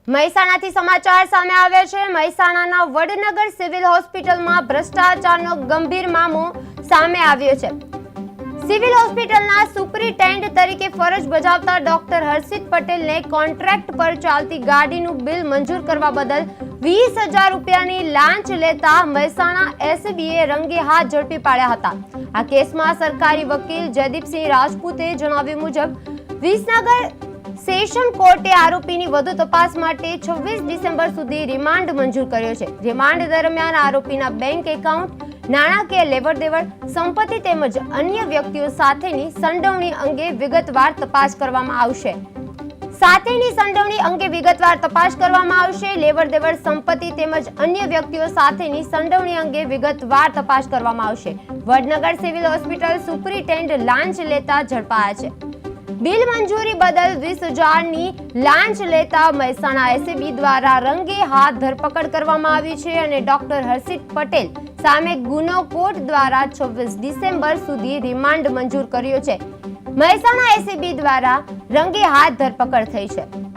મહેસાણાથી સમાચાર સામે આવ્યા છે। મહેસાણાના વડનગર સિવિલ હોસ્પિટલમાં ભ્રષ્ટાચારનો ગંભીર મામલો સામે આવ્યો છે। સિવિલ હોસ્પિટલના સુપરિન્ટેન્ડન્ટ તરીકે ફરજ બજાવતા ડોક્ટર હર્ષિત પટેલને કોન્ટ્રાક્ટ પર ચાલતી ગાડીનું બિલ મંજૂર કરવા બદલ 20,000 રૂપિયાની લાંચ લેતા મહેસાણા એસબીએ રંગે હાથ ઝડપી પાડ્યા હતા। આ કેસમાં સરકારી વકીલ જયદીપસિંહ રાજપૂતે જણાવ્યું મુજબ વિસનગર સેશન કોર્ટે આરોપીની વધુ તપાસ માટે 26 ડિસેમ્બર સુધી રિમાન્ડ મંજૂર કર્યો છે। રિમાન્ડ દરમિયાન આરોપીના બેંક એકાઉન્ટ, નાણાકીય લેવડ-દેવડ, સંપત્તિ તેમજ અન્ય વ્યક્તિઓ સાથેની સંડોવણી અંગે વિગતવાર તપાસ કરવામાં આવશે। લેવડ-દેવડ, સંપત્તિ તેમજ અન્ય વ્યક્તિઓ સાથેની સંડોવણી અંગે વિગતવાર તપાસ કરવામાં આવશે। વડનગર સિવિલ હોસ્પિટલ સુપરિન્ટેન્ડન્ટ લાંચ લેતા ઝડપાયા છે। બિલ મંજૂરી બદલ 20,000ની લાંચ લેતા મહેસાણા એસબી દ્વારા રંગે હાથ ધરપકડ કરવામાં આવી છે અને ડોક્ટર હર્ષિત પટેલ સામે ગુનો કોર્ટ દ્વારા 26 ડિસેમ્બર સુધી રિમાન્ડ મંજૂર કર્યો છે। મહેસાણા એસબી દ્વારા રંગે હાથ ધરપકડ થઈ છે।